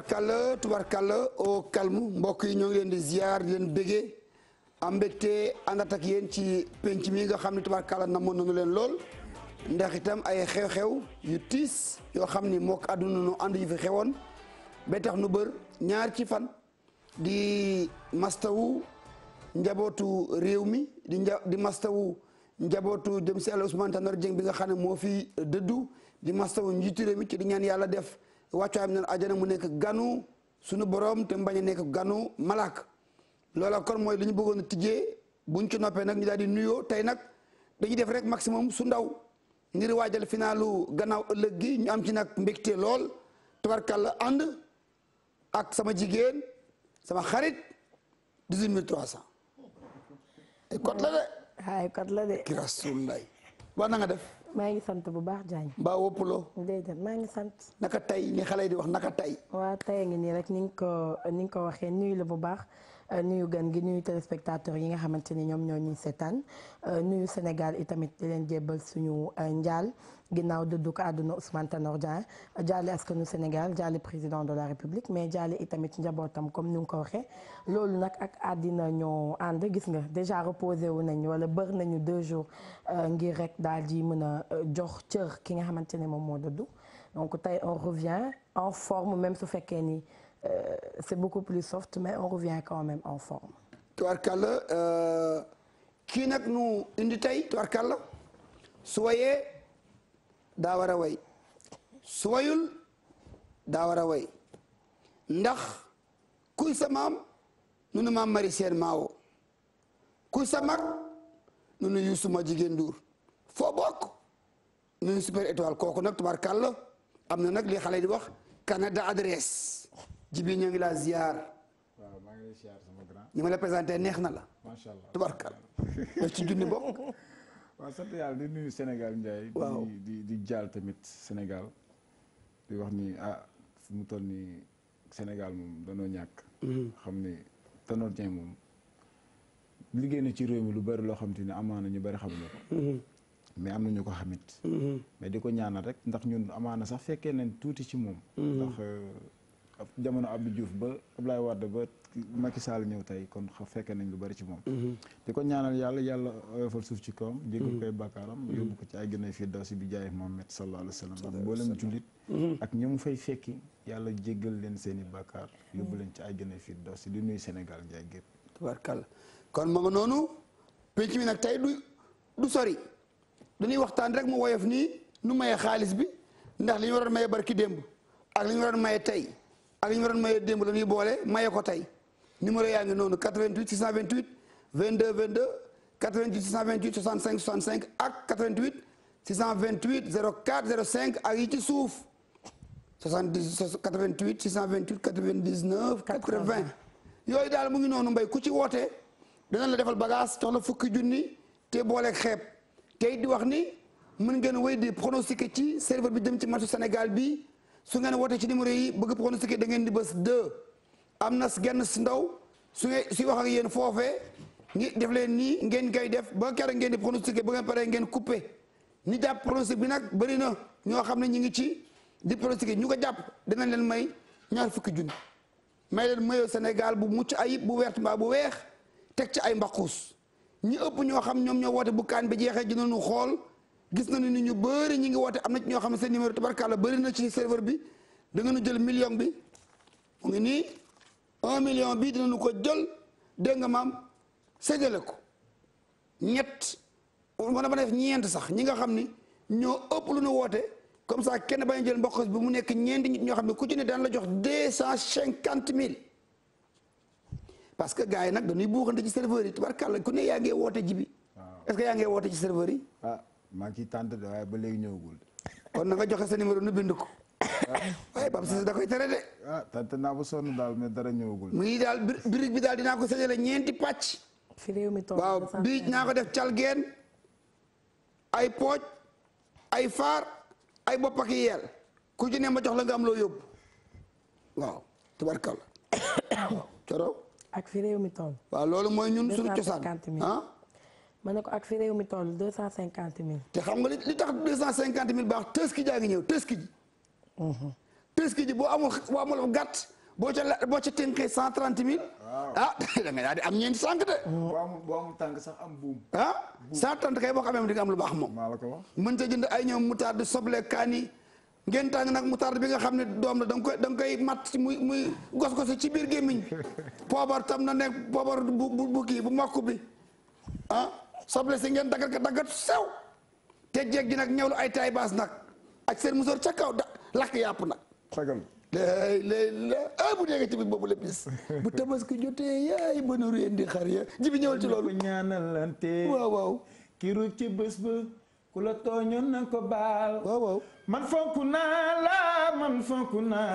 tubarkalla au calme mbokk yi ñoo ngi leen di ziar di leen bëggee am mbégte àndat ak yéen ci penc mi nga xam ne tubarkalla namoon nañu leen lool ndax itam ay xew-xew yu tiis yoo xam ni mook àdduna nu ànd yu fi xewoon ba tax nu bër ñaar ci fan di mastawu njabootu réew mi di mastawu njabootu dem si Yàlla Ousmane Tanor Dieng bi nga xam ne moo fi dëddu di mastawu njiitu réew mi ci di ñaan yàlla def wàccuwaayam ne àjjana mu nekk ganu suñu borom te bañ a nekk ganu malaak loola kon mooy li ñu bëggoon a tijjee buñ ci noppee nag ñu daal di nuyoo tey nag dañuy def rek maximum su ndaw ngir waajal finalu gannaaw ëllëg gi ñu am ci nag mbégte lool tubarkalla ànd ak sama jigéen sama xarit 18300 ay kot la de. ay kot la de. ki Rasulullah ba na nga def. maa ngi sant bu baax Diagne. mbaa woppuloo. déedéet maa ngi sant. naka tey ni xale yi di wax naka tey. waa tey ngi nii rek ni nga ko waxee nuyu la bu baax nuyu gan gi nuyu téléspectateurs yi nga xamante ni ñoom ñoo ñuy seetaan nuyu Sénégal itamit di leen jébbal suñu njaal ginnaaw dëddu ko àdduna Ousmane Tanor Dieng jaale askanu Sénégal jaale président de la République mais jaale itamit njabootam comme ni nga ko waxee loolu nag ak àddina ñoo ànd gis nga déjà reposé wu nañ wala bër nañu 2 jours ngir rek daal di mën a jox cër ki nga xamante ne moom moo dëddu donc tey on revient en forme même su fekkee ni c'est beaucoup plus soft mais on revient quand même en forme. tubarkalla kii nag nu indi tey tubarkalla su wayee daa war a way su wayul daa war a way ndax kuy sa maam nu nu maam mari seen maawo kuy sa mag nu nu Yuusuma jigéen Nduur foo bokk nu nu super étoile kooku nag tubarkalla am na nag li xale di wax Canada adresse jibi ñoo ngi laa ziar. waaw maa ngi lay ziar sama grand. ñi ma la présenté neex na la. macha allah tubarkalla def ci junni bokk. waaw sant yàlla di nuyu Sénégal Ndiaye. waaw di jaal tamit Sénégal di wax ni fu mu toll nii Sénégal moom danoo ñàkk. xam ni Tanor Dieng moom liggéey na ci réew mi lu bari loo xam te ne amaana ñu bari xamuñu ko. mais am na ñu ko xamit. mais di ko ñaanal rek ndax ñun amaana sax fekkee nañ tuuti ci moom. ndax jamono Abdou Diouf ba Abdoulaye Wade ba Macky Sall ñëw tey kon fekkee nañ lu bari ci moom. di ko ñaanal yàlla oyofal suuf ci kawam. jéggal koy bàkkaaram yóbbu ko ci ay gën a fii daw si bi jaay Muhammad sallallahu alayhi wa sallam ndax mboolem jullit. ak ñi mu fay fekki yàlla jéggal leen seen i bàkkaar yóbbu leen ci ay gën a fii daw si di nuyu Sénégal Ndiaye gépp. tubarkalla kon ma nga noonu penc mi nag tey du sori dañuy waxtaan rek mu woyof nii nu maye xaalis bi ndax li ñu waroon maye barki démb ak li ñu waroon maye tey. ak li ñu waroon maye démb la ñuy boole maye ko tey numéro yaa ngi noonu 88 628 22 22 88 628 65 65 ak 88 628 04 05 ak yi ci suuf 70 88 628 99 80 yooyu daal mu ngi noonu mbay ku ci wootee danañ la defal bagage jox la fukki junni te booleeg xeeb tey di wax ni mën ngeen wéy di pronostiquer ci serveur bi dem ci matchu Sénégal bi su ngeen wootee ci numéro yi bëgg pronostiquer da ngeen di bës 2 am na genn si ndaw su wax ak yéen foofee ngi def leen nii ngeen koy def ba keroog ngeen di pronostiquer ba ngeen paree ngeen coupé ñi jàpp pronostic bi nag bëri na ñoo xam ne ñu ngi ci di pronostiquer ñu ko jàpp dinañ leen may ñaar fukki junni may leen mayo Sénégal bu mucc ayib bu wert mbaa bu weex teg ci ay mbaquus ñi ëpp ñoo xam ñoom ñoo woote bu kaan bi jeexee dinañu xool. gis nañu ni ñu bëri ñi ngi woote am na ci ñoo xam ne seen numéro tabarkalla bëri na ci serveur bi da nga nu jël million bi mu ngi nii 1 million bi dinañu ko jël dégg nga maam séddale ko ñett wala ba def ñeent sax ñi nga xam ni ñoo ëpp lu nu woote comme ça kenn bañ jël mboq bi mu nekk ñeenti nit ñoo xam ne ku ci ne daan la jox 250 000 parce que gars yi nag dañuy buuxante ci serveur yi tabarkalla ku ne yaa ngi woote ji bi est-ce que yaa ngi woote ci serveur yi. maa ngi ciy tànt de waaye ba léegi ñëwagul. kon na nga joxe sa numéro nu bind ko. waaye Pape Cissé da koy tere de. tànt naa ba sonn daal mais dara ñëwagul. mu ngi daal birig bi daal dinaa ko séddale ñeenti pàcc. fi réew mi toll waaw bii naa ko def calgeen ay pooj ay faar ay bopp ak yeel ku ci ne ma jox la nga am loo yóbbu waaw tubarkalla waaw coro ak fi réew mi toll. waaw loolu mooy ñun suñu cosaan ma ne ko ak fi réew mi toll 250 000. te xam nga li tax 250 000 baax tëski jaa ngi ñëw tëski ji. tabaski ji boo amul gàtt boo ca tënkee 130 000. ah da nga daal di am ñeenti sànq de. boo amul tànk sax am buum. 130 kay boo xamee di nga am lu baax moom. maa la ko wax. mën ta jënd ay ñoom moutarde soble kaani ngeen tàng nag moutarde bi nga xam ne doom la da nga koy mat muy gos-gos ci biir gémmiñ poobar tam na nekk poobar bu kii bu mokk bi soble si ngeen daggat sew te jeeg ji nag ñëwlu ay taay baas nag ak seen musóor ca kaw lakk yàpp nag sagal bu dee nga ci bis boobu la bis bu tabaski jotee yaay mën a rendi xar ya ji bi ñëwal ci loolu ñaanalante waaw kiru ci bés ba ku la tooñoon na ko baal waaw man fonk naa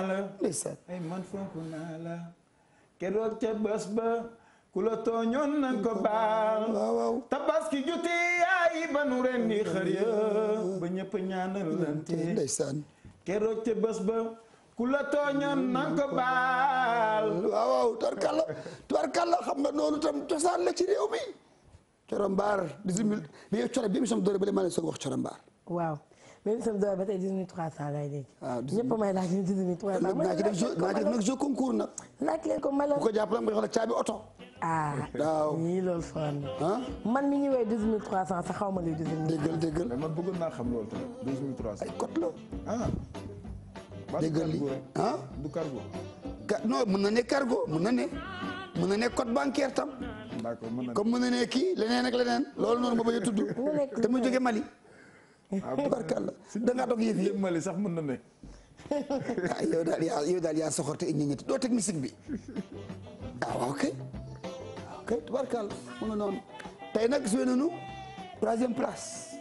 la ndeysaan ay man fonk naa la keroog ca bés ba ku la tooñoon na ko baal waaw tabaski jotee yaay ba nu rendi xar ya ba ñëpp ñaanalante ndeysaan keroog ca bés ba ku la tooñoon na ko baal waaw tubarkalla xam nga noonu tam cosaan la ci réew mi corombaar 18 000 mais yow coro bi émission doore ba le ma ne soog wax corombaar waaw même émission doore ba tey 18 300 lay dégg ñëpp may laaj 18 300 naa ci def nag jeu concours nag laaj leen ko malal bu ko jàpp nag nga xool caabi oto waaw ñii loolu fon man mi ñu woy 18 300 sax xaw ma luy 18 déggal man bëggoon naa xam loolu tamit 12 300 ay code la déggal li du cargo non mën na ne cargo mën na ne code bancaire tam d'accord comme mën na ne kii leneen ak leneen loolu noonu ma bañ a tudd te mu jóge Mali tubarkalla da ngaa dog yëf yi Mali sax mën na ne yow daal yaa soxor te ñetti doo teg musique bi waaw ok tubarkalla mu nga noonu tey nag joué nañu 3e place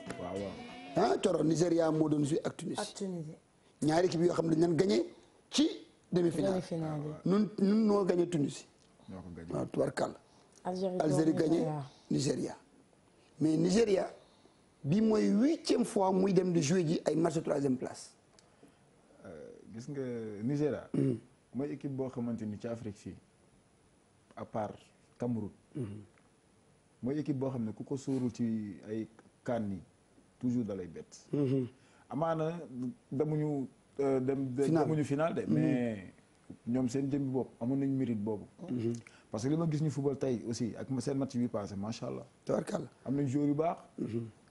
waaw Coro Nigéria moo doon joué ak Tunisie ñaari équipe yoo xam ne dañ leen gagné ci demi-finale nun noo gagné Tunisie waaw tubarkalla Algérie gagné Nigéria mais Nigéria bi mooy 8e fois muy dem di jouer ji ay match 3e place gis nga Nigéria mooy équipe boo xamante ni ci Afrique fii à part Cameroun mooy équipe boo xam ne ku ko sóorul ci ay CAN yi toujours da lay bett amaana demuñu final de mais ñoom seen jëmbi bopp amoon nañu mérite boobu parce que li ma gis ñu football tey aussi ak seen match bi passé macha allah tabarkalla am nañ joueur yu baax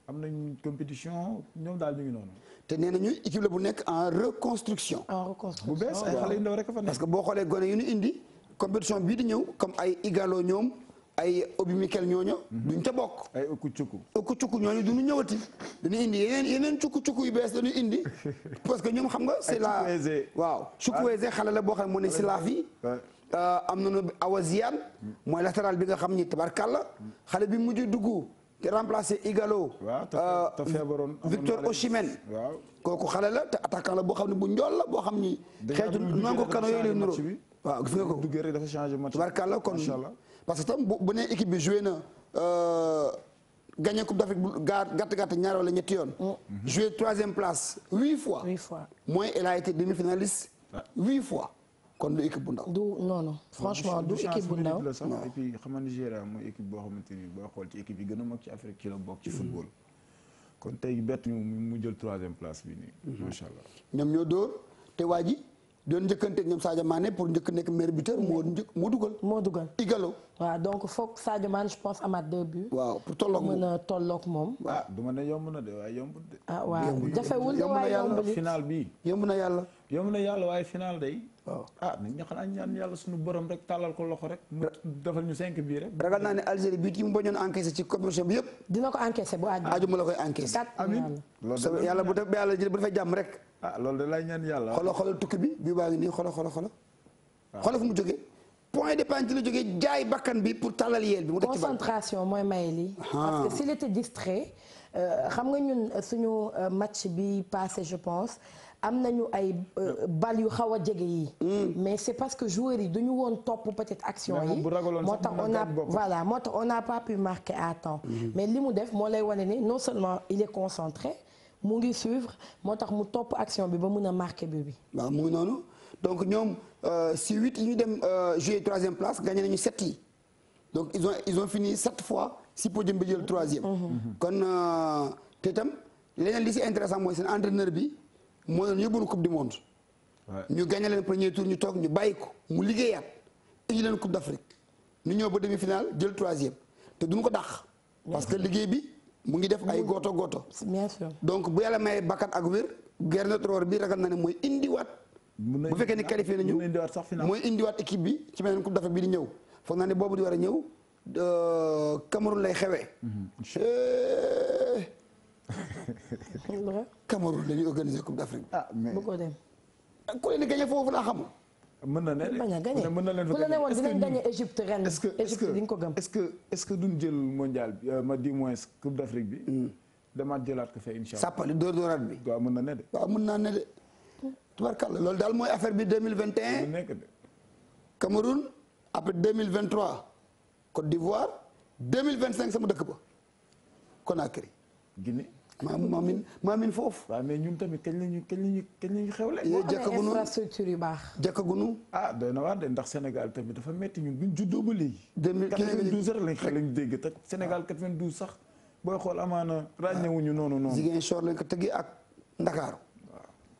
am nañ compétition ñoom daal ñu ngi noonu te nee nañu équipe la bu nekk en reconstruction bu bees ay xale yu ndaw rek a fa nekk parce que boo xoolee gone yu ñu indi compétition bii di ñëw comme ay Igalo ñoom ay Obi Mikel ñooñu duñ ca bokk ay ëkku cukku ñooñu duñu ñëwati dañuy indi yeneen cukku yu bees dañuy indi parce que ñoom xam nga c'est la waaw Chukwueze xale la boo xam ne moo ne si laaf yi am nañu Awaziane mooy latéral bi nga xam ni tabarkalla xale bi mujj dugg te remplacé Igalo Victor Osimhen kooku xale la te attaquant la boo xam ne bu njool la boo xam ni xeetu noonu ko kano yooyu lay nuroo waaw gis nga ko tabarkalla kon parce que tam bu nee équipe bi joué na gagné coupe d'Afrique bu gàtt ñaar wala ñetti yoon joué 3e place 8 fois mooy elle a été demi-finaliste 8 fois kon du équipe bu ndaw non franchement du équipe bu ndaw et puis xam nga Nigéria mooy équipe boo xamante ni boo xool ci équipe yi gën a mag ci Afrique ci la bokk ci football kon tey bett ñu mu jël 3e place bi nii macha allah ñoom ñoo dóor te waa ji doon njëkkanteeg ñoom Sadio Mané pour njëkk nekk meilleur buteur moo dugal Igalo waaw donc foog Sadio Mané je pense amaat 2 buts waaw pour tolloog moom mën a tolloog moom du ma ne yomb na de waaye yombut de waaw jafewul de waaye yombul final bi yomb na yàlla waaye final day waaw nañ xanaa ñaan yàlla suñu borom rek tàllal ko loxo rek mu defal ñu 5 bii rek ragal naa ne Algérie bii mu bañoon encaissé ci compétition bi yëpp dina ko encaissé bu aju mu la koy encaissé amiin yàlla bu defee jàmm rek loolu de lay ñaan yàlla xoolal tukki bi baa ngi nii xoolal fu mu jógee point de pénalty la jógee jaay bakkan bi pour tàllal yeel bi mu def ci concentration mooy maye lii parce que s'il était distrait xam nga ñun suñu match bi passé je pense am nañu ay bal yu xaw a jege yi mais c'est parce que joueurs yi duñu woon topp peut-être action yi moo tax on n'a pas pu marquer à temps mais li mu def moo lay wane ni non seulement il est concentré mu ngi suivre moo tax mu topp action bi ba mun a marqué bi waaw mu ngi noonu donc ñoom si 8 yi ñu dem jouer 3e place gagné nañu 7 yi donc ils ont fini 7 fois si podium bi jël 3e kon te itam leneen li si intéressant mooy seen entraîneur bi moo doon yóbbu coupe du monde ñu gagné leen premier tour ñu toog ñu bàyyi ko mu liggéeyaat indi leen coupe d'Afrique ñu ñëw ba demi-finale jël 3e te duñ ko dàq. parce que liggéey bi mu ngi def ay gooto gooto. bien sûr donc bu yàlla mayee bakkat ak wér Gernot Rohr bi ragal na ne mooy indiwaat. bu fekkee ni qualifié nañu mooy indiwaat équipe bi ci beneen coupe d'Afrique bi di ñëw foog naa ne boobu di war a ñëw Cameroun lay xewee. Cameroun dañuy organiser coupe d'Afrique. mais bu ko dem. ku leen di gagné foofu laa xamul. mën na ne bañ a gagné mën na leen bu la ne woon dinañ gagné Égypte ren. Égypte di nga ko gëm. est-ce que duñ jël mondial bi ma di moins coupe d'Afrique bi. damaat jëlaat ko fee incha allah. sàppali dóor-dóoraat bi. waaw mën na ne de. waaw mën naa ne de. tubarkalla loolu daal mooy affaire bi 2021. nekk de. Cameroun après 2023 Côte d'Ivoire 2025 sama dëkk ba Conakry. Guinée. maamin foofu. waaw mais ñun tamit kañ lañu xewle. yee jàkkagunu infrastructure yu baax. jàkkagunu. ah doy na waar de ndax Sénégal tamit dafa metti ñun buñ juddoo ba léegi. 92 rek lañ dégg te Sénégal 92 sax booy xool amaana ràññewuñu noonu. Ziguinchor lañ ko tëggee ak Ndakaaru.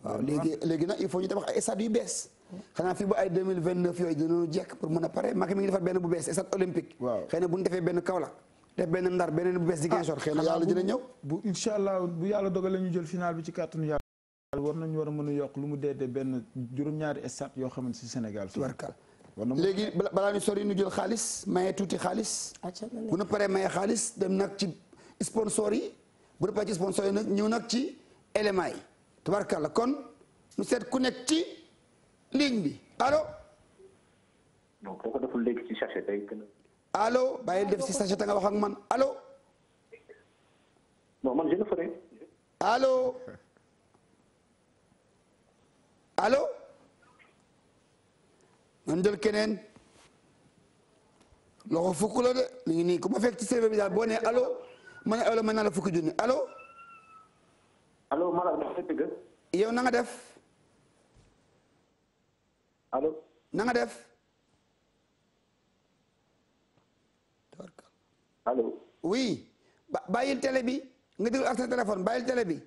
waaw léegi nag il faut ñu tabax ay stade yu bees. xanaa fii ba ay 2029 yooyu dinañu jekk pour mën a pare Macky mi ngi defar benn bu bees stade olympique. waaw xëy na bu ñu defee benn Kaolack def benn Ndar beneen bu bees Ziguinchor xëy na yàlla dina ñëw. bu incha allah bu yàlla dogalee ñu jël final bi ci kàttanu yàlla war nañu war a mën a yokk lu mu dee benn juróom-ñaari stade yoo xamante si Sénégal. tubarkal léegi balaa ñu sori ñu jël xaalis maye tuuti xaalis. bu ñu paree maye xaalis dem nag ci sponsor yi bu ñu paree ci sponsor yi nag ñëw nag ci éléments yi tubarkal kon ñu seet ku nekk ci ligne bi allo. non kooku deful léegi ci sachet day gën a. allo bàyyi def si sachet nga wax ak man allo. non man je le ferai. allo allo. man jël keneen loxo fukk la de mi ngi nii ku ma fekk ci serveur bi daal boo nee allo ma ne allo ma naa la fukki junni allo. allo Malang dafa dëgg. yow na nga def. allo. na nga def. allo. oui bàyyil télé bi nga déglu ak sa téléphone bàyyil télé bi.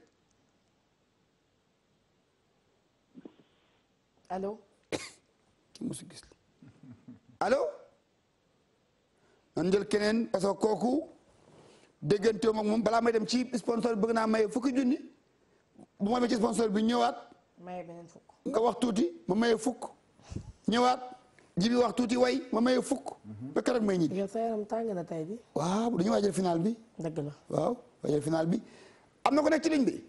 allo. ki musu gis li allo. nan jël keneen parce que kooku déggantoo ak moom balaa may dem ci sponsor bi bëgg naa maye fukki junni bu ma demee ci sponsor bi ñëwaat. maye beneen fukk. nga wax tuuti ma maye fukk ñëwaat jibi wax tuuti way ma maye fukk. ba keroog may ñibbi. yow sa yaram tàng na tey bi. waaw dañuy waajal final bi. dëgg la waaw waajal final bi am na ko nekk ci ligne bi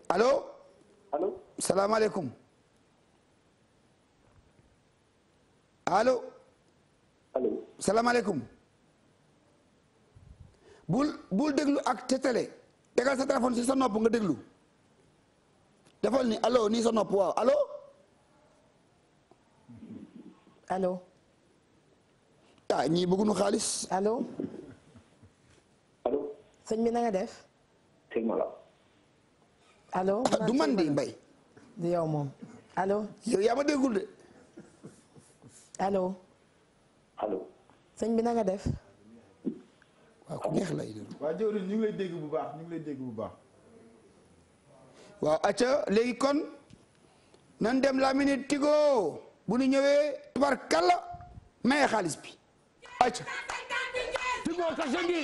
allo. allo. salaamaaleykum. allo. allo. salaamaaleykum. bul déglu ak te télé tegal sa téléphone si sa nopp nga déglu defal ni allo nii sa nopp waaw allo. allo. ah ñii bëgguñu xaalis. allo. allo. sëñ bi na nga def. sëñ Mala. allo. du man di mbay. di yow moom allo. yow yaa ma déggul de. allo. allo. sëñ bi na nga def. waaw ku neex lay déglu. waa jëwriñ ñu ngi lay dégg bu baax ñu ngi lay dégg bu baax. waaw acca léegi kon nan dem la minute Tigo bu ñu ñëwee tubarkalla maye xaalis bi acca. Tigo Kasangi.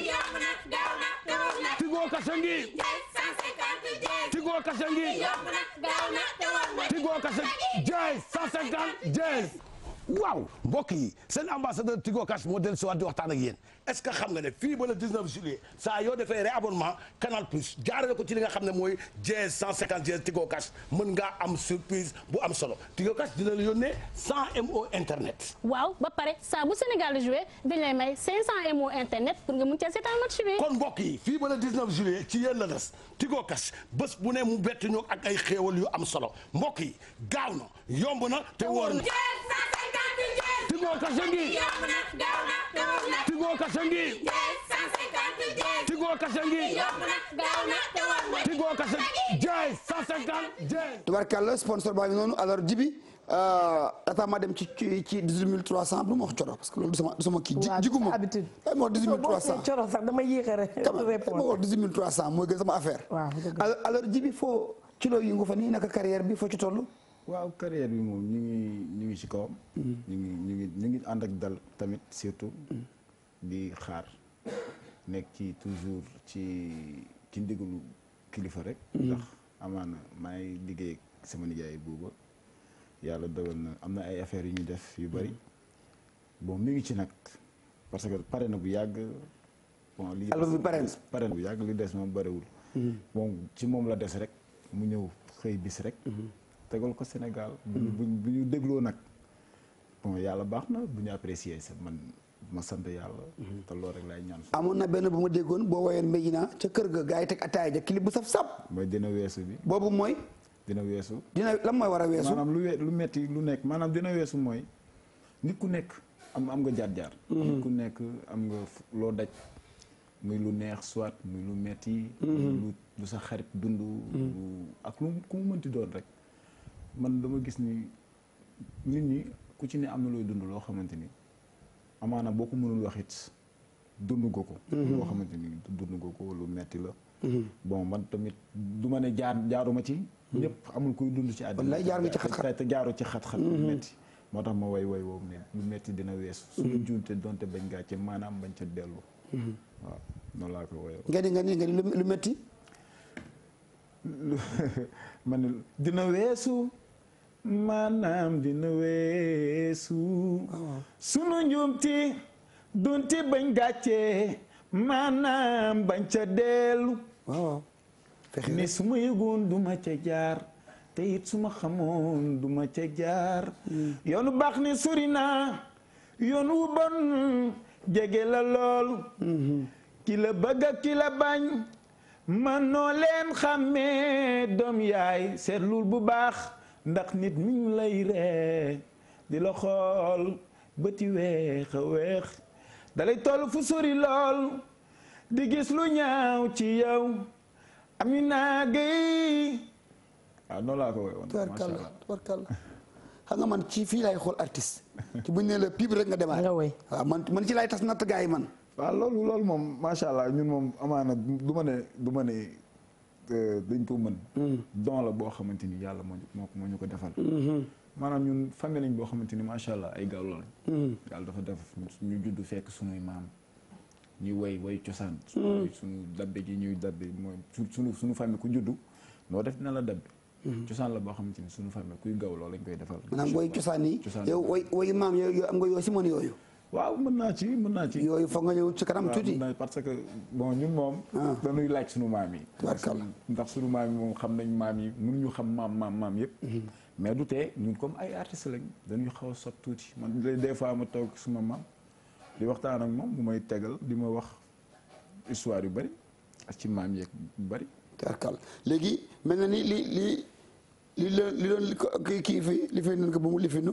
Tigo Kasangi. Tigo Kasangi. Tigo Kasangi. Jazz 150 Jazz. waaw mbokk yi seen ambassadeur Tigo Cash moo dellu si waat di waxtaan ak yéen est-ce que xam nga ne fii ba le 19 juillet saa yoo defee réabonnement Canal Plus jaarale ko ci li nga xam ne mooy Jazz 150 Jazz Tigo Cash mën ngaa am surprise bu am solo Tigo Cash dina la yónnee 100 MO internet. waaw ba pare saa bu Sénégal di joué dañ lay may 500 MO internet pour nga mun cee seetaan match bi. kon mbokk yi fii ba le 19 juillet ci yéen la des Tigo Cash bés bu ne mu bett ñu ak ay xéewal yu am solo mbokk yi gaaw na yomb na te wóor na. Tigo Kasangi. Tigo Kasangi. Tigo Kasangi. Tigo Kasangi. Jazz 150 Jazz. tubarkalla sponsor baa ngi noonu alors jibi ata ma dem ci 18300 bu ma wax coro parce que loolu du sama kii. jiguma habitude ay ma wax 18300 coro sax dama yéex a répondre. ma wax 18300 mooy gën sama affaire. waaw dëgg alors jibi foo ci loo yëngu fa nii naka carrière bi foo ci toll. waaw carrière bi moom ñu ngi ci kawam. ñu ngi ànd ak dal tamit surtout. di xaar nekk ci toujours ci ndigalu kilifa rek. ndax amaana maa ngi liggéey ak sama nijaay booba yàlla dogal na am na ay affaires yu ñu def yu bari bon mi ngi ci nag parce que pare na bu yàgg. bon li album bi pare na bu yàgg li des moom bariwul. bon ci moom la des rek mu ñëw xëy bis rek. tegal ko Sénégal. bu ñu dégloo nag bon yàlla baax na bu ñu apprécier sa man ma sant yàlla. te loolu rek laay ñaan. amoon na benn bu ma déggoon boo woyoon Medina ca kër ga gars yi teg ataaya ja clip bu saf-saf. mooy dina weesu bi. boobu mooy. dina weesu. dina lan mooy war a weesu. maanaam lu metti lu nekk maanaam dina weesu mooy nit ku nekk am nga jaar-jaar. nit ku nekk am nga loo daj. muy lu neex soit muy lu metti. lu sa xarit dund. ak lu ku mu mënti doon rek. man dama gis ni nit ñi ku ci ne am na looy dund loo xamante ni amaana boo ko mënul wax it dund nga ko. loo xamante ni dund nga ko lu metti la. bon man tamit du ma ne jaaruma ci. ñëpp amul kuy dund ci àddina. wallaay jaar nga ci xat-xat te jaaru ci xat-xat. lu metti moo tax ma way woowu ne lu metti dina weesu. suñu juunte donte bañ gàcce maanaam bañ ca dellu. waaw noonu laa ko woyoo. nga ni lu metti ma ne dina weesu. maanaam dina weesu. sunu njuumti dunti bañ gàccee maanaam bañ ca dellu. waaw ni su ma yëgoon du ma ca jaar te it su ma xamoon du ma ca jaar. yoonu baax ni sori naa yoon wu bon jege la lool. ki la bëgg ak ki la bañ man noo leen xàmmee doom yaay seetlul bu baax. ndax nit mi ngi lay ree di la xool bëti weex a weex dalay toll fu sori lool di gis lu ñaaw ci yow Amina Gueye. waaw noonu laa ko woyoon. tubarkalla tubarkalla xam nga man ci fii laay xool artiste ci buñ ne la pib rek nga demaat. nga woy waaw man ci laay tas natt gaa yi man. waaw loolu moom macha allah ñun moom amaana du ma ne. dañ ko mën. don la boo xamante ni yàlla moo ñu ko defal. maanaam ñun famille lañ boo xamante ni macha allah ay gaaw lañ. yàlla dafa def ñu judd fekk sunuy maam ñuy way cosaan. suñu dabbe gi ñuy dabbe mooy suñu famille ku juddu noo def dina la dabbe. cosaan la boo xamante ni suñu famille kuy gaaw loolu lañ koy defal. maanaam way cosaan yi. yow way maam yow am nga yoo si mën yooyu. waaw mën naa ci. yooyu foog nga ñëw ci kanam tuuti. parce que bon ñun moom. dañuy laaj sunu maam yi. ndax sunu maam yi moom xam nañ maam yi mënuñu xam maam yëpp. mais du tee ñun comme ay artistes lañ dañuy xaw a sot tuuti man des fois ma toog suma maam di waxtaan ak moom mu may tegal di ma wax histoire yu bari ak ci maam yeeg yu bari. tubarkalla léegi mel na ni li doon kii fii li fay nañ ko ba mu lifinu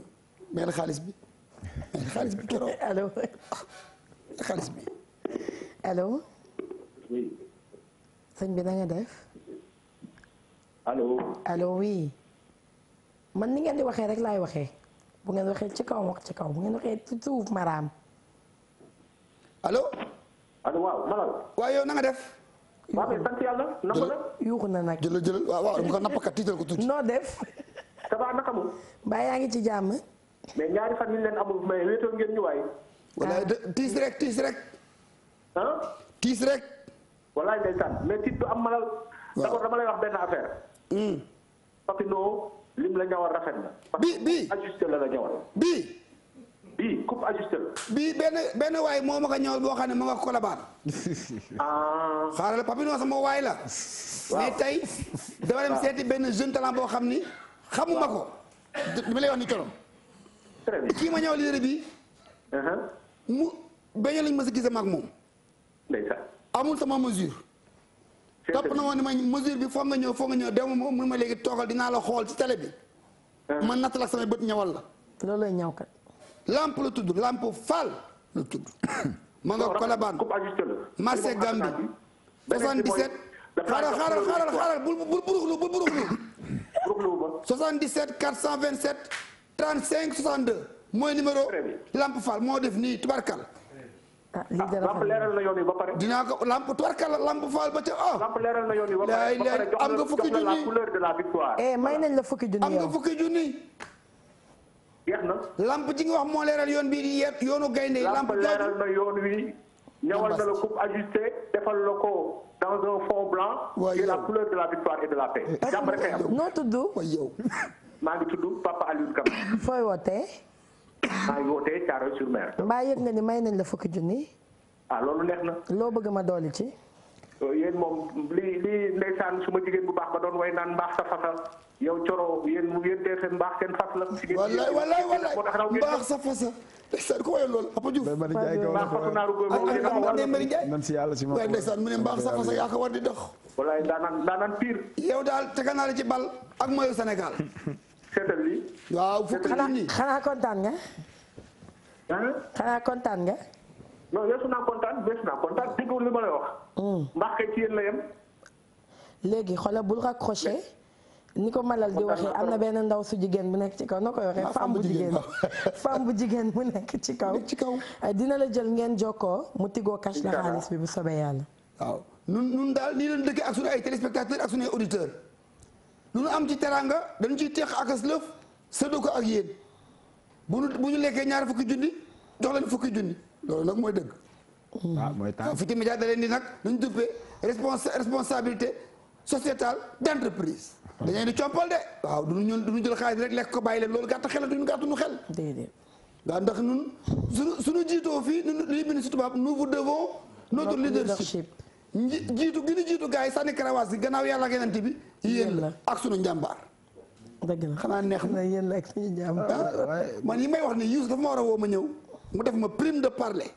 mel xaalis bi. xaalis bi keroog allo. xaalis bi. allo. oui. sëñ bi na nga def. allo. allo oui. man ni ngeen di waxee rek laay waxee bu ngeen waxee ci kaw wax ci kaw bu ngeen waxee ci suuf maraam. allo. allo waaw Malal. waaw yow na nga def. waaw mais sant yàlla. naka la. yuuxu na nag. jëlal waaw bu ko nappkat tiital ko tuuti. noo def. ça va naka mu. mbaa yaa ngi ci jàmm. mais ñaari fan yi leen amul mais wéetoon ngeen ñu waay. walaay tiis rek. ah. tiis rek. walaay ndeysaan mais tiit du am Malal. d'abord dama lay wax benn affaire. Papino lim la ñawal rafet na. bii ajusté la ñawal. bii coupe ajusté la. bii benn waay moo ma ko ñëwal boo xam ne ma nga kolabaan. xaaral Papino sama waay la. mais tey dama dem seeti benn jeune talent boo xam ni xamuma ko. li ma lay wax ni torom. très bien kii ma ñëwal yére bi. mu bañ lañ ma si gisee maag moom. ndeysaan. amul sama mesure. topp na woon ni ma mesure bi foog nga ñëw dem mun ma léegi toogal dinaa la xool ci télé bi. man natt la samay bët ñëwal la. loolu lay ñëw kat. lampe la tudd lampe Fall la tudd. ma nga Colobane marché Gambie 77. xaaral bul buruxlu 77 427 35 62 mooy numéro lampe Fall moo def nii tubarkal lamp leeral na yoon wi ba pare. dinaa ko lamp tubarkalla lamp faal ba ca lamp leeral na yoon wi ba pare am nga fukki junni la couleur de la victoire. may nañ la fukki junni am nga fukki junni. jeex na. lamp ji nga wax moo leeral yoon bii di yoonu gaynde yi. lamp leeral na yoon wi. ñawal na la coupe ajustée defal la ko dans un fond blanc. c'est la couleur de la victoire et de la paix. jàmm rek kay am. noo tudd. maa ngi tudd Papa Alioune Kam. fooy wootee. maa ngi wootee Thiaroye-sur-Mer. mbaa yëg nga ni may nañ la fukki junni. loolu neex na. loo bëgg ma dooli ci. yéen moom li ndeysaan suma jigéen bu baax ba doon way naan mbaax sa fasa yow coro yéen dee seen mbaax seen fas la. wallaay mbaax sa fasa. ndeysaan ko wayoon loolu Papa Diouf. mbaax fasu naaru góor moom yéen a ko war nan si yàlla si ma waaye ndeysaan mu ne mbaax sa fasa yaa ko war di dox. wallaay daanaan pire. yow daal tegal naa la ci bal ak mooyu Sénégal. seetal lii. waaw fukki junni. xanaa kontaan nga. xanaa kontaan nga. non weesu naa kontaan déggu li ma lay wax. mbaax kay ci yéen la yem. léegi xoolal bul raccroché ni ko Malal di waxee am na benn ndaw su jigéen bu nekk ci kaw noo koy waxee. femme bu jigéen bu nekk ci kaw. dina la jël ngeen jokkoo mu tigoo cash la xaalis bi bu sobee yàlla. waaw nun daal nii leen dëkkee ak suñu ay téléspectateurs ak suñu ay auditeurs. lu nu am ci teranga dañu ciy teex ak as lëf séddoo ko ak yéen bu ñu lekkee ñaari fukki junni jox leen fukki junni loolu nag mooy dëgg. waaw mooy temps Futurs Médias da leen di nag dañu duppee responsabilité sociétale d'entreprise. dañu leen di compal de. waaw du ñu jël xaalis rek lekk ko bàyyi leen loolu gàtt xel duñu gàttuñu xel. déedéet. waaw ndax ñun suñu jiitoo fii li bind si tubaab nous vous devons notre leadership. jiitu gi ñu jiitu gars yi sànni karawaas gi gannaaw yàlla ak yeneen bi yéen la ak sunu njàmbaar. dëgg la xanaa neex na yéen la ak suñu njàmbaar. man yi may wax ni Youssou dafa ma war a woo ma ñëw mu def ma prime de parler.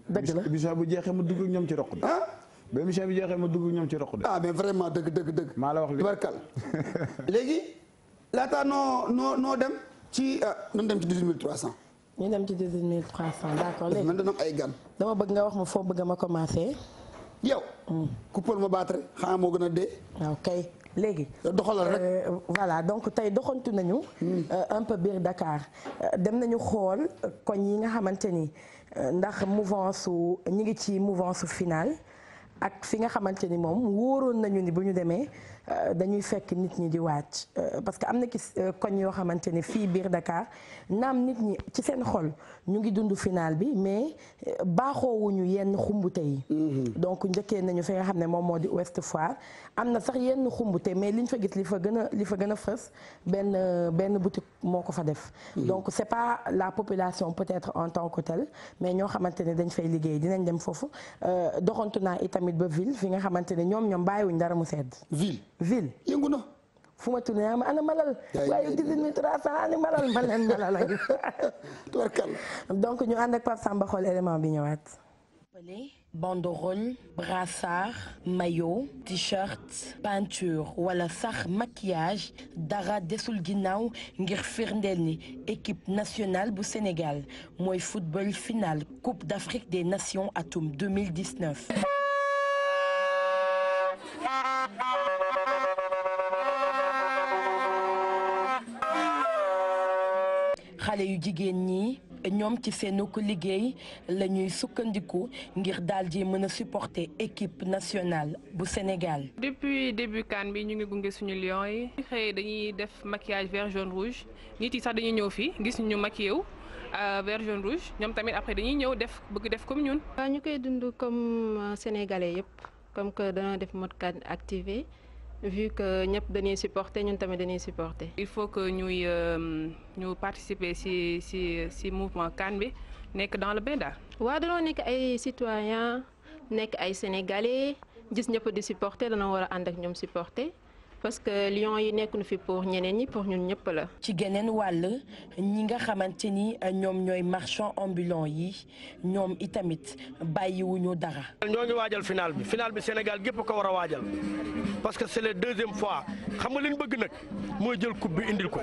dëgg la émission bu jeexee ma dugg ak ñoom ci roq de. ba émission bi jeexee ma dugg ak ñoom ci roq de. mais vraiment dëgg. maa la wax li barkal léegi laataa noo dem ci nañ dem ci 18300. ñu dem ci 18300 d'accord léegi. man dana am ay gan. dama bëgg nga wax ma foo bëgg ma commencer. yow. kuppal ma battre xanaa moo gën a dee. waaw kay léegi. doxalal rek. voilà donc tey doxantu nañu. un peu biir Dakar dem nañu xool koñ yi nga xamante ni ndax mouvance su ñu ngi ci mouvance finale ak fi nga xamante ni moom wóoroon nañu ni bu ñu demee dañuy fekk nit ñi di wàcc parce que am na ki koñ yoo xamante ni fii biir Dakar naam nit ñi ci seen xol ñu ngi dund final bi mais baaxoowuñu yenn xumbute yi. donc njëkkee nañu fi nga xam ne moom moo di Ouest Foire am na sax yenn xumbute mais liñ fa gis li fa gën a fës benn boutique moo ko fa def. donc c'est pas la population peut-être en tant que telle mais ñoo xamante ne dañ fay liggéey dinañ dem foofu doxantu naa itamit ba ville fi nga xamante ne ñoom bàyyiwuñ dara mu sedd. ville yëngu na. fu ma tuddee ma ana malal. waaye 18300 ani malal tubarkalla. donc ñu ànd ak Pape Samba xool élément bi ñëwaat. banderole brassard maillot t-shirt peinture wala sax maquillage dara desul ginnaaw ngir firndeel ni équipe nationale bu Sénégal mooy football final Coupe d'Afrique des Nations atum 2019. xale yu jigéen ñi ñoom ci seenu ko liggéey la ñuy sukkandiku ngir daal di mën a supporter équipe nationale bu Sénégal. depuis début CAN bi ñu ngi gunge suñu lions yi. xëy dañuy def maquillage vert jaune rouge nit yi sax dañuy ñëw fii gis ñu maquillé wu vert jaune rouge ñoom tamit après dañuy ñëw bëgg def comme ñun. waaw ñu koy dund comme sénégalais yëpp comme que dañoo def mode CAN activé. vu que ñëpp dañuy supporter ñun tamit dañuy supporter. il faut que ñu participer ci mouvement CAN bi nekk dans le bain daal. waaw dañoo nekk ay citoyens nekk ay sénégalais gis ñëpp di supporter dañoo war a ànd ak ñoom supporter parce que Lions yi nekkuñu fi pour ñeneen ñi pour ñun ñëpp la. ci geneen wàll ñi nga xamante ni ñoom ñooy marchands ambulants yi ñoom itamit bàyyiwuñu dara. ñoo ngi waajal final bi Sénégal gépp ko war a waajal parce que c'est la deuxième fois xam nga li ñu bëgg nag mooy jël coupe bi indil ko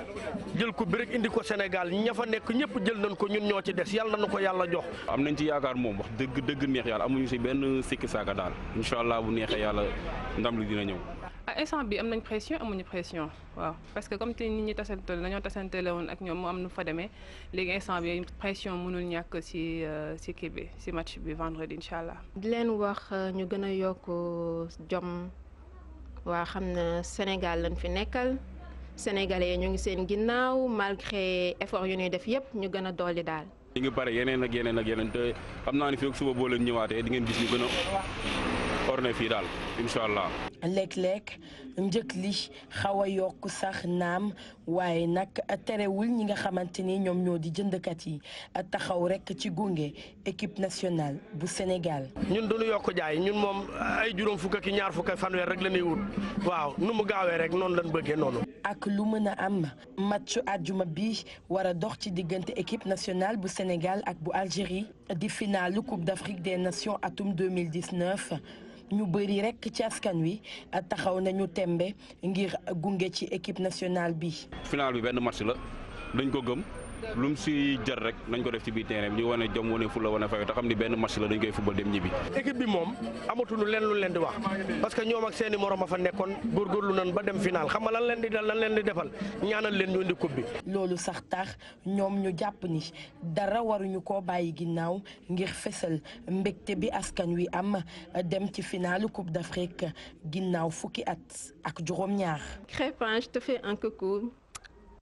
jël coupe bi rek indi ko Sénégal ña fa nekk ñëpp jël nañ ko ñun ñoo ci des yàlla nañu ko yàlla jox. am nañ ci yaakaar moom wax dëgg neex yàlla amuñu si benn sikki saaka daal incha allah bu neexee yàlla ndam li dina ñëw. instant bi am nañ pression amuñu pression waaw parce que comme te nit ñi tasantale dañoo tasantale woon ak ñoom mu am nu fa demee léegi instant bi pression mënul ñàkk ci kii bi ci match bi vendredi incha allah. di leen wax ñu gën a yokk jom waa xam ne Sénégal lañ fi nekkal sénégalais ñu ngi seen ginnaaw malgré effort yu ñuy def yépp ñu gën a dolli daal. ñu ngi pare yeneen ak yeneen ak yeneen te xam naa ne fii ak suba boo leen ñëwaatee di ngeen gis ñu gën a orné fii daal incha allah. léeg-léeg njëkk li xaw a yokk sax naam waaye nag terewul ñi nga xamante ni ñoom ñoo di jëndkat yi taxaw rek ci gunge équipe nationale bu Sénégal. ñun duñu yokk jaay ñun moom ay juróom fukk ak ñaar fukk ak fanweer rek la ñuy wut waaw nu mu gaawee rek noonu lañ bëggee noonu. ak lu mën a am matchu àjjuma bi war a dox ci diggante équipe nationale bu Sénégal ak bu Algérie di finalu Coupe d'Afrique des Nations atum 2019. ñu bëri rekk ci askan wi taxaw nañu tembe ngir gunge ci équipe nationale bi. final bi benn match la dañ ko gëm lu mu si jar rek nañ ko def ci biir terrain bi ñu wane jom wane fulla wane fay te xam ni benn match la dañ koy football dem ñibbi. équipe bi moom amatuñu leen lu leen di wax parce que ñoom ak seeni morom a fa nekkoon góorgóorlu nañ ba dem final xam nga lan leen di dal lan leen di defal ñaanal leen ñu indi coupe bi. loolu sax tax ñoom ñu jàpp ni dara waruñu koo bàyyi ginnaaw ngir fesal mbégte bi askan wi am dem ci finalu Coupe d'Afrique ginnaaw fukki at ak juróom-ñaar. Crépin, je te fais un coucou.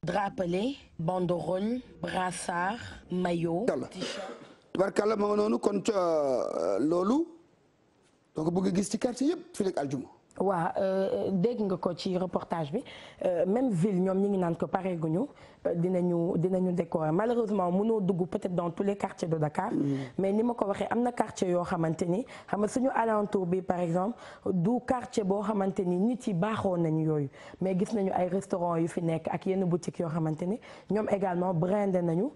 Drapelet, banderole, brassard, maillot. tubarkalla ma nga noonu kon loolu donc bëgg gis ci quartier yëpp fii ak aljuma. waaw dégg nga ko ci reportage bi même ville ñoom ñi ngi naan ko pareeguñu dinañu décorer malheureusement mënoo dugg peut-être dans tous les quartiers de Dakar. mais ni ma ko waxee am na quartier yoo xamante ni xam nga suñu alentour bi par exemple du quartier boo xamante ni nit yi baaxoo nañu yooyu mais gis nañu ay restaurants yu fi nekk ak yenn boutiques yoo xamante ni ñoom également brindé nañu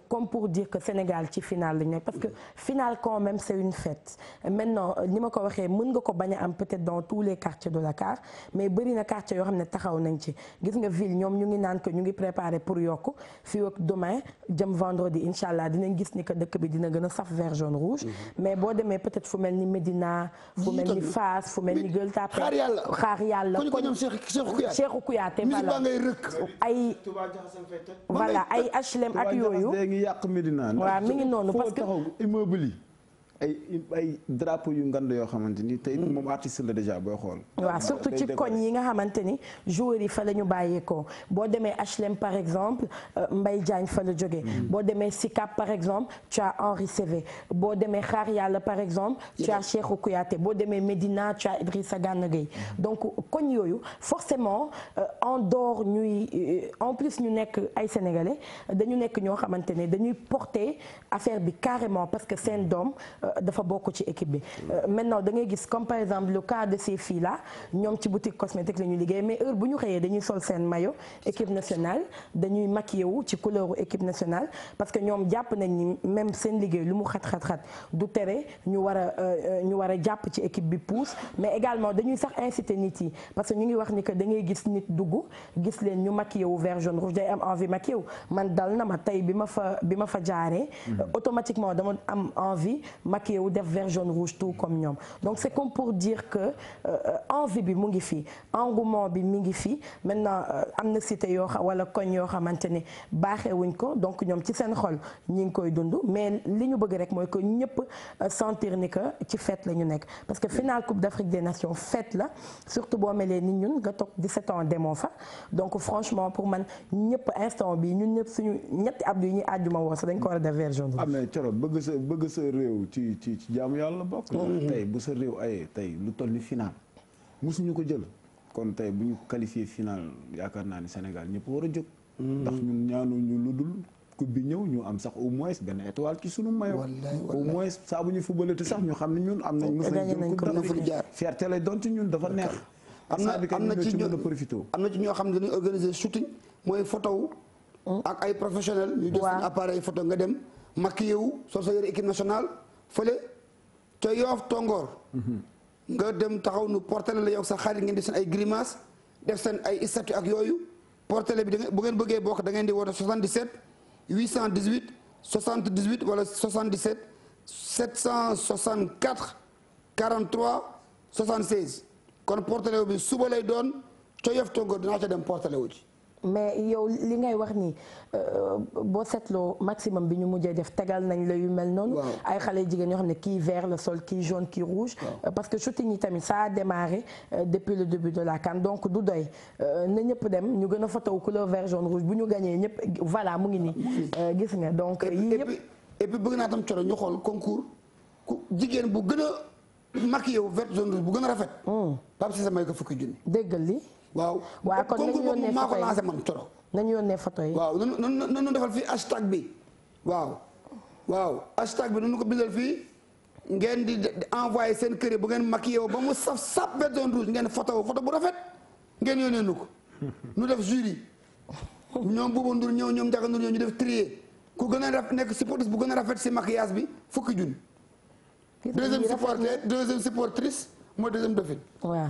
comme pour dire que Sénégal ci finale lañu nekk parce que finale quand même c'est une fête maintenant ni ma ko waxee mën nga ko bañ a am peut-être dans tous les quartiers de Dakar mais bëri na quartier yoo xam ne taxaw nañ ci gis nga ville ñoom ñu ngi naan que ñu ngi préparé pour yokk fii ak demain jëm vendredi incha allah dinañ gis ni que dëkk bi dina gën a saf vert jaune rouge mais boo demee peut-être fu mel ni Médina fu mel ni Fass fu mel ni Gueule Tapée xaar yàlla kon Cheikhou Kouyaté voilà ay HLM ak yooyu waaw mi ngi noonu parce que immeuble yi ay drapeau yu ngand yoo xamante ni tey moom artiste la déjà booy xool. waaw surtout ci koñ yi nga xamante ni joueurs yi fa la ñu bàyyeekoo boo demee HLM par exemple Mbaye Diagne fa la jógee. boo demee Sicap par exemple tu as Henri Sévé boo demee Xaar Yàlla par exemple tu as Cheikhou Kouyaté boo demee Médina tu as Idrissa Gana Gueye donc koñ yooyu forcément en dehors ñuy en plus ñu nekk ay sénégalais dañu nekk ñoo xamante ne dañuy porter affaire bi carrément parce que seen doom. dafa bokk ci équipe bi maintenant da ngay gis comme par exemple le cas de ces filles là ñoom ci boutique cosmétique la ñuy liggéey mais heure bu ñu xëyee dañuy sol seen maillot équipe nationale dañuy maquillé wu ci couleur équipe nationale parce que ñoom jàpp nañ ni même seen liggéey lu mu xat du tere ñu war a jàpp ci équipe bi pousse mais également dañuy sax inciter nit yi parce que ñu ngi wax ni que da ngay gis nit dugg gis leen ñu maquillé wu vert jaune rouge day am envie maquillé wu man dal na ma tey bi ma fa jaaree automatiquement dama am envie maquillé wu def vert jaune rouge tout comme ñoom donc c'est comme pour dire que envie bi mu ngi fi engouement bi mi ngi fi maintenant am na cité yoo wala koñ yoo xamante ne baaxewuñ ko donc ñoom ci seen xol ñi ngi koy dund mais li ñu bëgg rek mooy que ñëpp sentir ni que ci fête la ñu nekk parce que finale Coupe d'Afrique des Nations fête la surtout boo melee ni ñun nga toog 17 ans demoo fa donc franchement pour man ñëpp instant bi ñun ñëpp suñu ñetti abdu yi ñuy àjjuma woo sax dañ ko war a def vert jaune rouge. mais Thioro bëgg sa réew ci jaamu yàlla bokk. tey bu sa réew ayee tey lu toll ni final mosuñu ko jël kon tey bu ñu qualifié final yaakaar naa ni Sénégal ñëpp war a jóg. ndax ñun ñaanuñu lu dul coupe bi ñëw ñu am sax au moins benn étoile ci sunu maillot. au moins saa bu ñu footballé te sax ñu xam ne ñun am nañ. mos nañ jël fierté lay doon ci ñun dafa neex. am na ci ñoo xam ne dañuy organiser shooting mooy photo ak ay professionnels. ñu def seen appareil photo nga dem maquillé wu soo sa yore équipe nationale fële te Yoff Tongoor. nga dem taxaw nu portele la yow sa xarit ngeen def seen ay grimace def seen ay statut ak yooyu portele bi da bu ngeen bëggee bokk da ngeen di woote 77 818 78 wala 77 764 43 76 kon portale wu bi suba lay doon ca Yoff Tongo dinaa ca dem portale wu ci. mais yow li ngay wax ni boo seetloo maximum bi ñu mujjee def tegal nañ la yu mel noonu. ay xale jigéen yoo xam ne kii vert la sol kii jaune kii rouge. parce que shooting yi tamit ça a démarré depuis le début de la CAN donc du doy na ñëpp dem ñu gën a photo couleur vert jaune rouge bu ñu gagné ñëpp voilà mu ngi nii. gis nga donc yii yëpp. et puis bëgg naa tam coro ñu xool concours ku jigéen bu gën a maquillé wu vert jaune rouge bu gën a rafet. Pape Cissé may ko fukki junni. déggal li. waaw kon nañu yónnee maa ko photo yi lancé man coro. nañu yónnee photo yi. waaw nanu defal fii hashtag bi waaw hashtag bi nanu ko bindal fii ngeen di envoyé seen kër yi bu ngeen maquillé wu ba mu sap vert jaune rouge ngeen photo bu rafet ngeen yónnee nu ko nu def jury ñoom Bouba Ndour ñëw ñoom Ndiaga Ndour ñëw ñu def trier ku gën a rafet nekk supportrice bu gën a rafet si maquillage bi fukki junni. deuxième supportrice mooy deuxième dauphine. waaw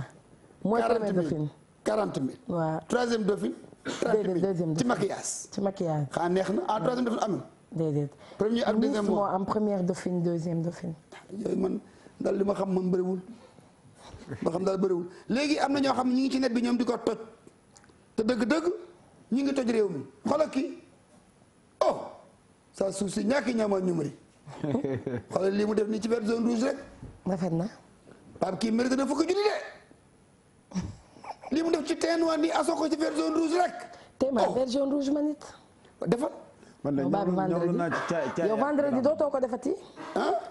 mooy premier dauphine. 40 000. waaw troisième dauphine. 30 000 ci maquillage. ci maquillage. xanaa neex na troisième dauphine amul. déedéet. premier ak deuxième moo am première dauphine deuxième dauphine. yooyu man daal li ma xam man bëriwul ma xam daal bëriwul léegi am na ñoo xam ne ñu ngi ci net bi ñoom di ko toj te dëgg-dëgg ñu ngi toj réew mi xoolal kii oh sa suuf si ñàkki ñaamaa ñumari xoolal lii mu def nii ci vert zone rouge rek. rafet na. Pape kii mérite na fukki junni de. lii mu def ci teen waa nii asoo ko ci vert jaune rouge rek. tey ma vert jaune rouge ma nit. defal. man de ñëw naa ci yow vendredi dootoo ko defati.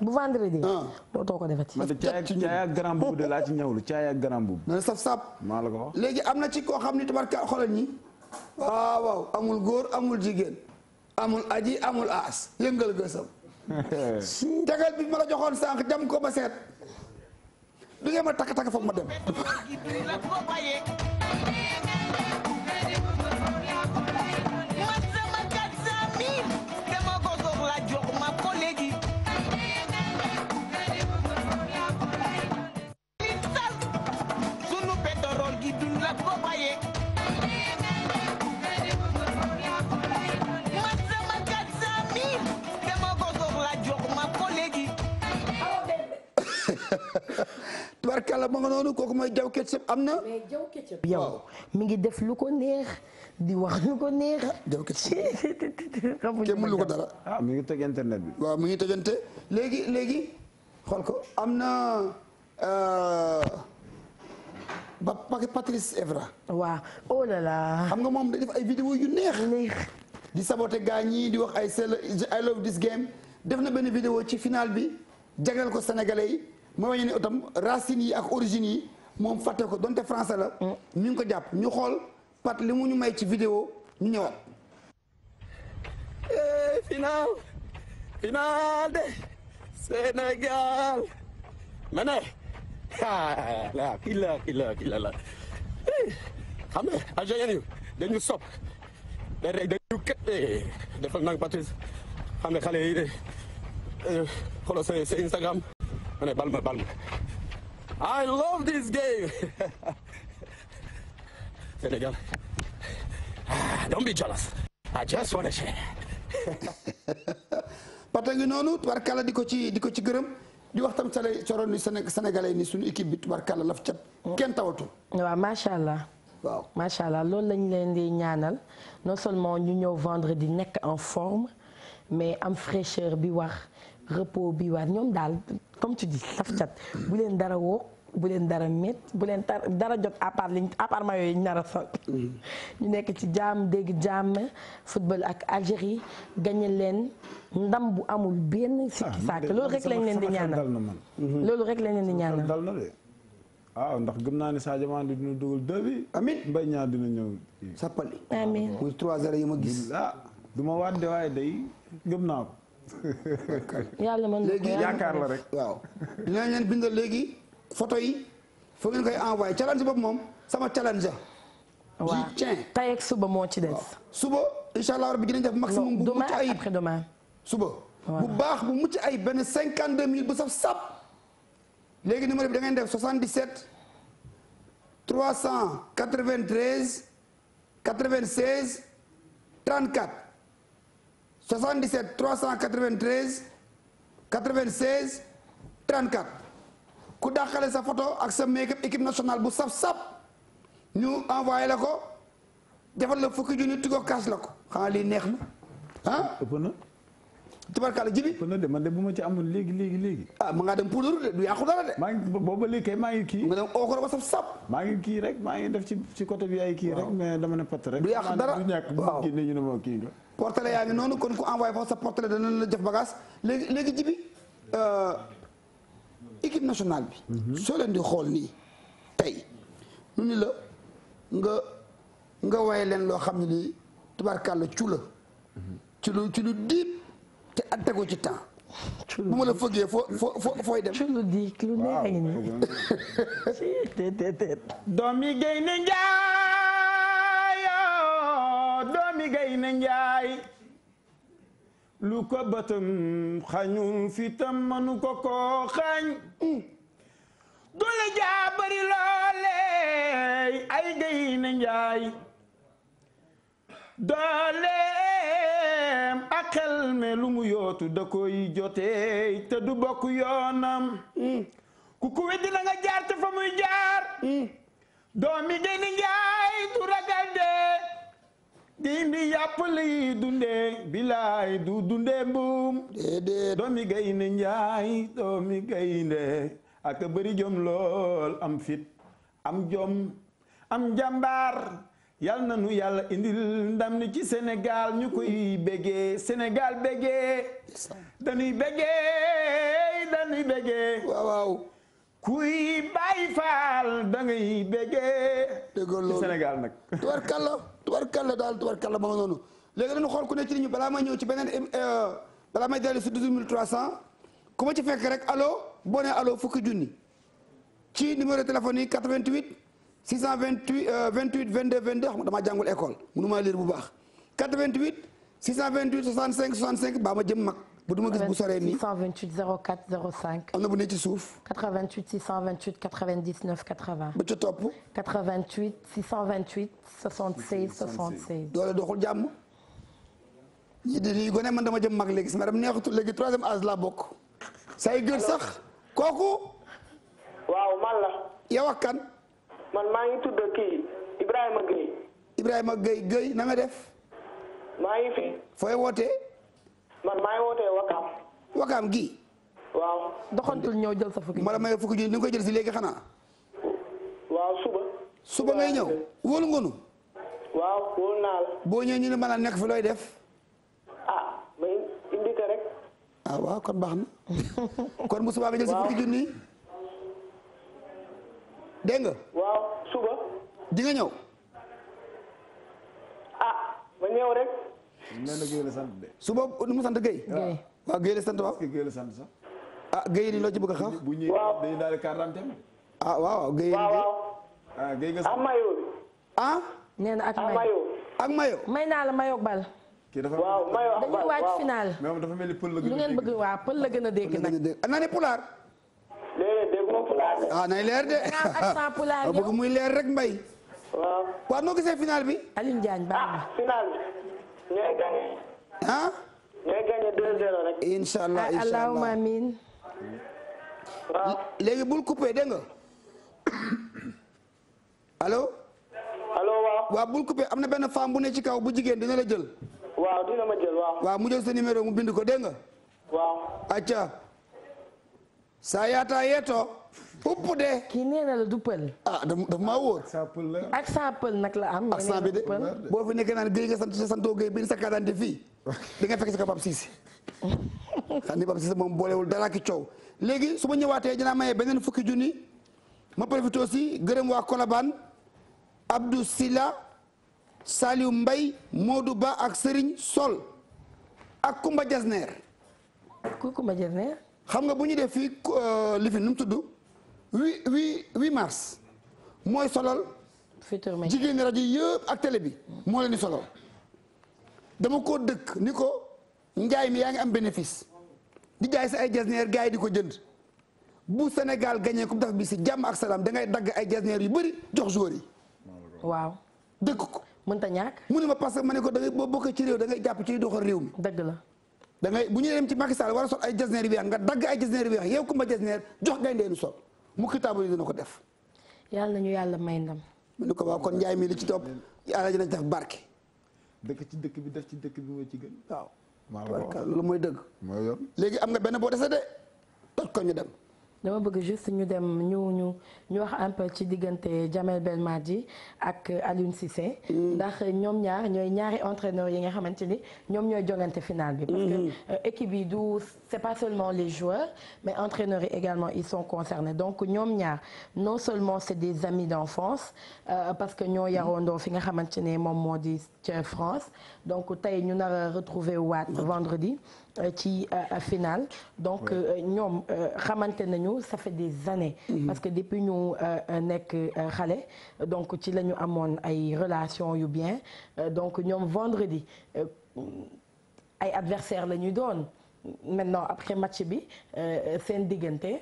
bu vendredi. dootoo ko defati. man de caay ak grand boubou de laa ci ñëwlu caay ak grand boubou. na saf sap. maa la ko wax. léegi am na ci koo xam ni tabarka xoolal ñi. waaw amul góor amul jigéen. amul aji amul aas yëngal gësam. tegal bi ma la joxoon sànq jam ko ba seet. du ngeen ma takk foog ma dem. tubarkalla ma nga noonu kooku mooy Jaw Ketchup am na. mais Jaw Ketchup yow mi ngi def lu ko neex di wax lu ko neex. Jaw Ketchup kenn mënu ko dara. mi ngi toj internet bi. waaw mi ngi tojante léegi xool ko am na Patrice Evra. waaw oh là là. xam nga moom day def ay vidéo yu neex. di saboté gaa ñi di wax ay I love this game def na benn vidéo ci final bi jagleel ko sénégalais yi. moo wañu ne itam racines yi ak origines yi moom fàtte ko donte français la ñu ngi ko jàpp ñu xool pat li mu ñu may ci vidéo ñu ñëwaat final de Sénégal ma ne la kii la xam nga agent yi dañu sopp dañu kat defal nang Patrice xam ne xale yi de xoolal sa Instagram bal ma I love this game Sénégal don't be jealous I just wanna share pata ngi noonu tubarkalla di ko ci gërëm di wax tam sale coro ni sénégalais ni suñu équipe bi tubarkalla laf cat kenn tawatul waaw macha allah waaw macha allah loolu lañ leen di ñaanal non seulement ñu ñëw vendredi nekk en forme mais am fraîcheur bi wax repos bi war ñoom daal comme tu dis saf cat bu leen dara woo bu leen dara met bu leen dara jot à part ma yooyu ñu nar a sol ñu nekk ci jàmm dégg jàmm football ak Algérie gagné leen ndam bu amul benn sikki sàkk loolu rek lañ leen di ñaanal loolu rek lañ leen di ñaanal dal na de waaw ndax gëm naa ne Sadio Mané dina dugal 2 bi amiin Mbaye Niang dina ñëw sappali amiin muy 3-0 yi ma gis du ma waat de waaye day gëm naa ko yàlla mën léegi yaakaar la rek waaw dinañ leen bindal léegi photo yi foo ngeen koy envoyé challenge boobu moom sama challenge waaw tey ak suba moo ci des suba incha allah rabbi dinañ def maximum bu mucc ayib après demain suba bu baax bu mucc ayib benn 52 000 bu saf sap léegi numéro bi da ngeen def 77 393 96 34 77 393 96 34 ku dàqale sa photo ak sa make-up équipe nationale bu saf-saf ñu envoyé la ko defal la fukki junni Tigo cash la ko xanaa lii neex na ah. ëpp na. tubarkalla jibi. ëpp na de man de bu ma ci amoon léegi. ah ma ngaa dem poudre de du yàqu dara de. maa ngi booba léegi kay maa ngi kii. nga dem okoro ba saf-saf. maa ngi kii rek maa ngi def ci côté bi ay kii rek mais dama ne pat rek. du yàq dara du ñàkk bu génne ñu ne ma kii nga. portele yaa ngi noonu kon ku envoyé foofu sa portele dana la def bagage léegi jibi équipe nationale bi. soo leen di xool nii tey nu ni la nga waye leen loo xam ne nii tubaarkàlla cu la. ci lu diib te atte ko ci temps. bu ma la fëggee fooy dem. ci lu diib lu neex ngi nii. doomi Gaynde Njaay doomi Gaynde Njaay lu ko bëtam xañum fitam manu ko xañ doole jaa bari loole ay Gaynde Njaay dooleem ak xel me lu mu yootu da koy jotee te du bokk yoonam ku weddi na nga jaar te fa muy jaar doomi Gaynde Njaay du ragal dee di indi yàpp lay dundee bilaay du dundee mbuum doomi Gaynde Njaay doomi gaynde ak bëri jom lool am fit am jom am jàmbaar yal na nu yàlla indil ndam ni ci Sénégal ñu koy bégee Sénégal bégee dañuy bégee waaw kuy Baay Faal da ngay bégee ci Sénégal nag tubarkalla daal ma nga noonu léegi dañu xool ku ne ci ñu balaa ma ñëw ci beneen balaa may dellu si 18300 ku ma ci fekk rek allo boo nee allo fukki junni ci numéro téléphone yi 88 628 28 22 22 xam nga damaa jàngul école mënu maa lire bu baax 88 628 65 65 baa ma jëm mag bu duma gis bu soree nii 628 04 05. am na bu ne ci suuf. 88 628 99 80. ba ca topp. 88 628 76 76. doole doxul jàmm. ñi di gone man dama jëm mag léegi sama dem neexatul léegi troisième âge laa bokk. say gën sax kooku. waaw man la. yow ak kan. man maa ngi tudd kii Ibrahima Gueye. Ibrahima Gueye na nga def. maa ngi fi. fooy wootee. man maa ngi wootee Wakaam. Wakaam gi. waaw. doxantul ñëw jël sa fukki. ma la may fukki ji ni nga koy jël si léegi xanaa. waaw suba. suba ngay ñëw wóolu ngonu. waaw wóolu naa la. boo ñëwee ñu ne ma la nekk fi looy def. ah ma invité rek. ah waaw kon baax na. kon bu subaa nga jël si fukki junni. dégg nga. waaw suba. di nga ñëw. ah ma ñëw rek. nee na Guèye la sant de. suba nu mu sant Guèye. waaw Guèye la sant waaw. est-ce que Guèye la sant sax. ah Guèye ni loo ci bëgg a xam. bu ñëwee dañuy daal di carte d'identité. ah waaw Guèye. waaw. ah Guèye nga. ak mayo bi. ah. nee na ak mayo. ak mayo. may naa la mayo bal. kii dafa waaw mayo ak bal dañuy waaj final. mais moom dafa mel ni pël la gën a lu ngeen bëgg waa pël la gën a dégg nag. naa ne pulaar. déedéet dégguma pulaar de. ah nay leer de. accent pulaar bëgg muy leer rek mbay. waaw. waaw noo gisee final bi. Alioune Diagne baax na. final bi. ñooy gagné. ah. ñooy gagné 2-0 rek. incha allah incha allah allahumma amiin. waaw. léegi bul coupé dégg nga. allo. allo waaw. waaw bul coupé am na benn femme bu ne ci kaw bu jigéen dina la jël. waaw dina ma jël waaw. waaw mu jël sa numéro mu bind ko dégg nga. waaw. acca. saa yaataa yeetoo. upp de. kii nee na la du pël. ah daf maa wóor. accent pël nag la am. accent bi de boo fi nekkee naan Guèye nga sant sa santoo Guèye bi sa carte d'identité fii di nga fekk si ko Pape Cissé. xam ni Pape Cissé moom boolewul dara ki coow. léegi su ma ñëwaatee dinaa maye beneen fukki junni ma profité aussi gërëm waa Colobane Abdou Silla Saliou Mbaye Modou Ba ak Serigne Sol ak Kumba Jasner. ku Kumba Jasner. xam nga bu ñu def fii li fi nu mu tudd 8 mars mooy solal jigéen rajo yëpp ak télé bi moo leen di solal dama ko dëkk ni ko njaay mi yaa ngi am bénéfice di jaay sa ay jasneer gars yi di ko jënd bu Sénégal gagné coupe d'Afrique bi si jàmm ak salaam da ngay dagg ay jasneer yu bëri jox joueurs yi. waaw dëkk ko. mënta ñàkk. mu ne ma parce que ma ne ko da ngay boo bokkee ci réew da ngay jàpp ci doxal réew mi. dëgg la. da ngay bu ñu dem ci Macky Sall war a sol ay jasneer yu weex nga dagg ay jasneer yu weex yow Kumba jasneer jox gaynde nu sol mu kitaabu yi dina ko def. yàlla nañu yàlla may ndam. mu ne ko waaw kon njaay mi li ci topp yàlla dina def barke. dëkk ci dëkk bi def ci dëkk bi moo ci gën. waaw. loolu mooy dëgg. mooy yoon léegi am nga benn boo dese de toj ko ñu dem. dama bëgg juste ñu dem ñu wax un peu ci diggante Jamel Belmadi ak Aliou Cissé. ndax ñoom ñaar ñooy ñaari entraîneurs yi nga xamante ni ñoom ñooy jongante finale bi. parce que équipe yi du c'est pas seulement les joueurs mais entraîneurs yi également ils sont concernés donc ñoom ñaar non seulement c'est des amis d'enfance parce que ñoo yaroondoo fi nga xamante ne moom moo di ca France donc tey ñu nar a retrouver waat vendredi. ci finale donc ñoom xamante nañu ça fait des années parce que depuis ñu nekk xale donc ci la ñu amoon ay relations yu bien donc ñoom vendredi ay adversaires la ñuy doon maintenant après match bi seen diggante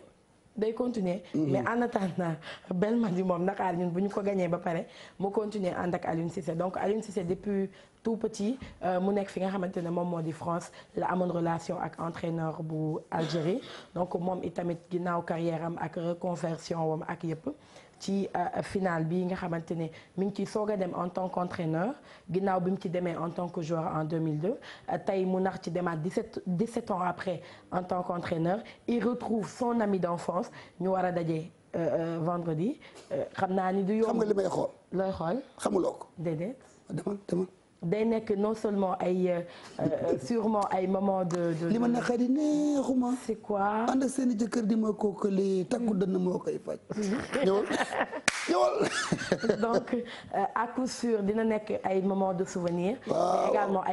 day continuer mais en attendant Belmadi moom naqaar ñun bu ñu ko gañee ba pare mu continuer ànd ak Aliou Cissé donc Aliou Cissé depuis tout petit mu nekk fi nga xamante ne moom moo di France la amoon relation ak entraîneur bu Algérie donc moom itamit ginnaaw carrière am ak reconversion wam ak yëpp ci finale bi nga xamante ne mi ngi ciy soog a dem en tant qu'entraîneur ginnaaw bi mu ci demee en tant que joueur en 2002 tey mu nax ci demaat 17 ans après en tant qu'entraîneur il retrouve son ami d'enfance ñu war a daje vendredi xam naa ni du yomb. xam nga li may xool. looy xool. xamuloo ko. déedéet. demal. day nekk non seulement ay sûrement ay moments de. li ma naqari neexuma. c'est quoi. ànd ak seen i jëkkër di ma kookale takku dënn moo koy faj. ñëwal. donc à coup sûr dina nekk ay moments de souvenir. mais également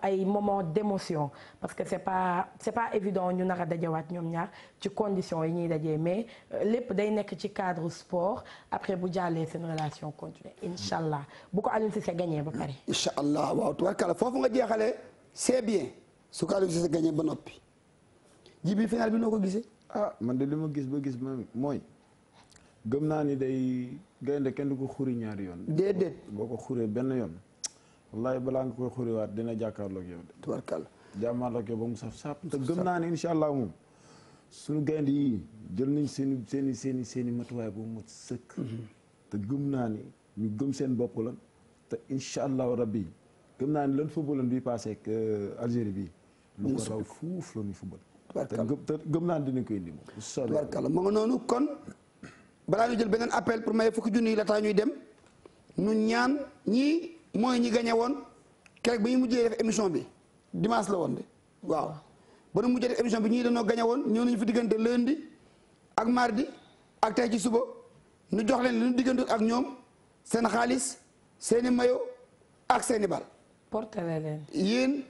ay moments d'émotion parce que c'est pas évident ñu nar a dajewaat ñoom ñaar ci conditions yi ñuy dajee mais lépp day nekk ci cadre sport après bu jàllee seen relation continue incha allah bu ko Aliou Cissé gagné ba pare. incha allah waaw tubarkalla foofu nga jeexalee c'est bien su ko Aliou Cissé gagné ba noppi ji bi final bi noo ko gisee. ah man de li ma gis ba gis mooy gëm naa ni day gaynde kenn du ko xuri ñaari yoon. déedéet boo ko xuree benn yoon wallahi balaa nga koy xuriwaat dina jàkkaarloog yow de. tubarkalla jàmmaarloog yow ba mu saf sap te gëm naa ni incha allah moom suñu gaynde yi jël nañ seeni matuwaay ba mu sëkk. te gëm naa ni ñu gëm seen bopp la te incha allahu rabbi gëm naa ni lan football bi passé ak Algérie bi lu ko raw fuuf la ñuy football. te gëm naa ni dinañ koy indi moom. tubarkalla ma nga noonu kon balaa ñu jël beneen appel pour may fukki junni yi la taa ñuy dem ñu ñaan ñii mooy ñi gañe woon keroog bi ñu mujjee def émission bi dimanche la woon de waaw ba ñu mujjee def émission bi ñii dañoo gañe woon ñëw nañu fi diggante lundi ak mardi ak tey ci suba ñu jox leen li ñu diggante ak ñoom seen xaalis seeni mayo ak seeni bal. portale leen. yéen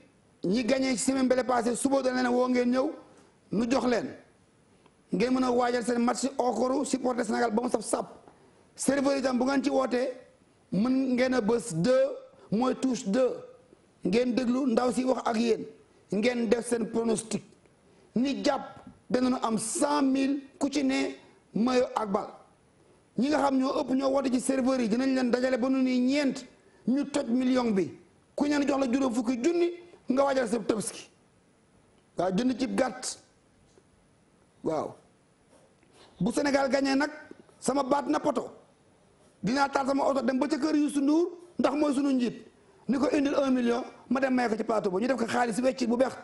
ñi gañee ci semaine bele passé suba dana leen woo ngeen ñëw ñu jox leen ngeen mën a waajal seen match okaru supporter Sénégal ba mu saf sap serveur itam bu ngeen ci wootee mën ngeen a bës 2 mooy touche 2 ngeen déglu ndaw si wax ak yéen ngeen def seen pronostic ni jàpp danañu am 100 000 ku ci ne mayo ak bal ñi nga xam ñoo ëpp ñoo woote ci serveur yi dinañ leen dajale ba nu ni ñeent ñu toj million bi ku ñeen jox la juróom fukki junni nga waajal sa tabaski waaw jënd ci gàtt waaw bu Sénégal gagné nag sama baat na poto dinaa taal sama oto dem ba ca kër Youssou Ndour ndax mooy sunu njiit ni ko indil 1 million ma dem may ko ci plateau ba ñu def ko xaalis wecc bu bees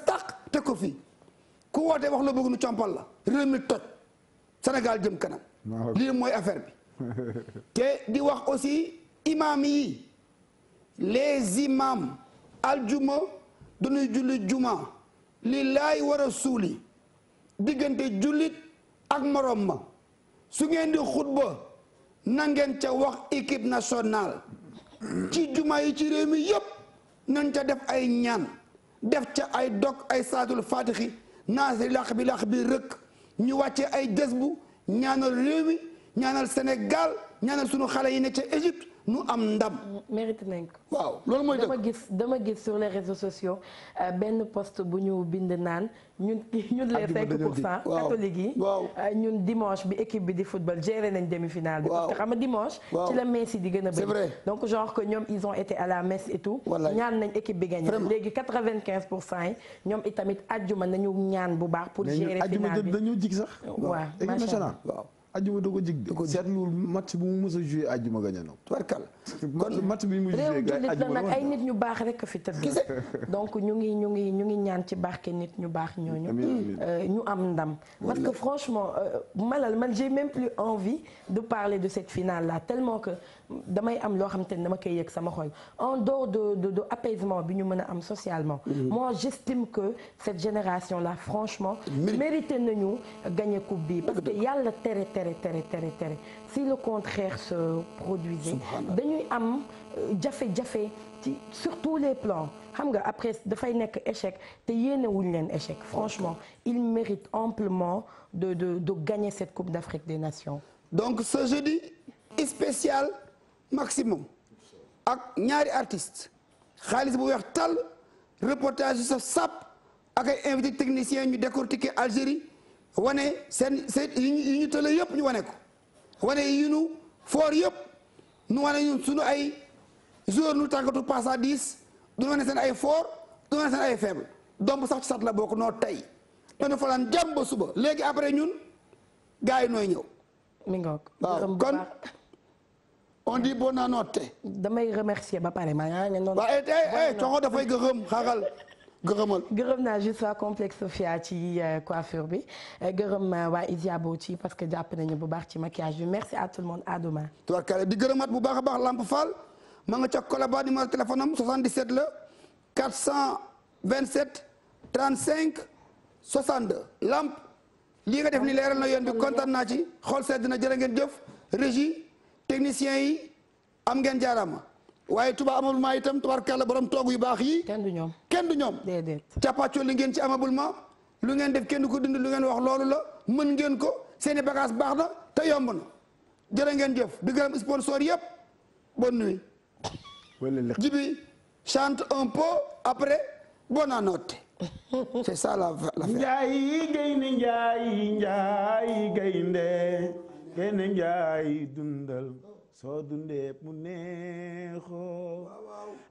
tàq teg ko fii ku wootee wax la bëgg nu compal la réew mi toj Sénégal jëm kanam lii mooy affaire bi te di wax aussi imam yi les imams aljuma dañuy julli juma lillaay wa rasuli diggante jullit ak morom ma su ngeen di xutba na ngeen ca wax équipe nationale ci juma yi ci réew mi yëpp nañ ca def ay ñaan def ca ay dog ay salaatul fatixi naasi laq bi rëkk ñu wàcce ay des bu ñaanal réew mi ñaanal Sénégal ñaanal sunu xale yi ne ca Égypte nu am ndam. mérite nañ ko. waaw loolu mooy dama gis sur les réseaux sociaux benn post bu ñu bind naan ñun les 5% catholiques yi. ñun dimanche bi équipe bi di football géré nañ demi-finale bi. parce que xam nga dimanche. ci la Messi di gën a bëri. c'est vrai donc genre que ñoom ils ont été à la messe et tout. ñaan nañ équipe bi gagné. léegi 95% yi ñoom itamit àjjuma nañu ñaan bu baax. pour gérer finale bi dañu jig sax. waaw équipe nationale. ajjuma da ko jig de seetluwul match bu mu mës a joué ajjuma gañe na tubarkal kon match bi mu joué réew nag ay nit ñu baax rek fi tëdd donc ñu ngi ñaan ci barke nit ñu baax ñooñu ñu am ndam parce que franchement man j'ai même plus envie de parler de cette finale là tellement que damay am loo xam te ne dama koy yëg sama xol en dehors de apaisement bi ñu mën a am socialement moi j'estime que cette génération là franchement mérité nañu gagner coupe bi parce que yàlla tere si le contraire se produisait dañuy am jafe-jafe ci sur tous les plans xam nga après dafay nekk échec te yéenewuñ leen échec franchement il mérite amplement de gagner cette coupe d'Afrique des Nations. Donc ce jeudi spécial maximum ak ñaari artistes xaalis bu weex tal reportage yu sa sap ak ay invité technicien ñu décortiquer Algérie wane seen yi ñu tële yëpp ñu wane ko wane yi ñu foor yëpp nu wane ñun suñu ay joueurs nu tàggatu passe à 10 du wane seen ay fort du wane seen ay faible donc sax ci sat la bokk noo tey dañu falaan jàmm ba suba léegi après ñun gars yi nooy ñëw mi ngoog waaw kon on dit bonne année. damay remercier ba pare maa ngi noonu. waaw coxo dafay gërëm xaaral gërëmal. gërëm naa juste waa complexe Sophia ci coiffure bi gërëm waa Isiabo ci parce que jàpp nañu bu baax ci maquillage bi merci à tout le monde à demain. tubarkalla di gërëmaat bu baax a baax Lamp Fall ma nga ca Colaba numéro téléphone am 77 la 427 35 62 Lamp lii nga def ni leeral na yoon bi kontaan naa ci xool sedd na jërë ngeen jëf régie. techniciens yi am ngeen jaarama waaye tuba amablement itam tubarkalla borom toog yu baax yi kenn du ñoom déedéet cappaacoo li ngeen ci amablement lu ngeen def kenn du ko dindi lu ngeen wax loolu la mën ngeen ko seeni bagage baax na te yomb na jërë ngeen jëf di gërëm sponsor yëpp bonne nuit Jibi chante un peu après bonne année c'est ça la Njaay gaynde kene njaay dundal soo dundee mu neexoo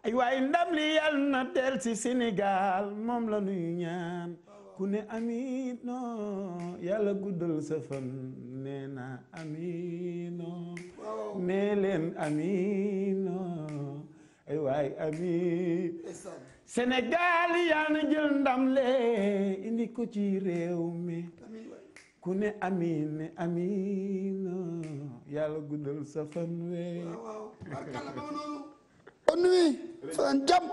ay waay ndam li yal na del ci Sénégal moom la nuy ñaan ku ne amiin yàlla guddal sa fan nee na amiin nee leen amiin ay waay amiin Sénégal yal na jël ndam le indi ko ci réew mi ku ne amiin yàlla guddal sa fan we bonne nuit fan jàmm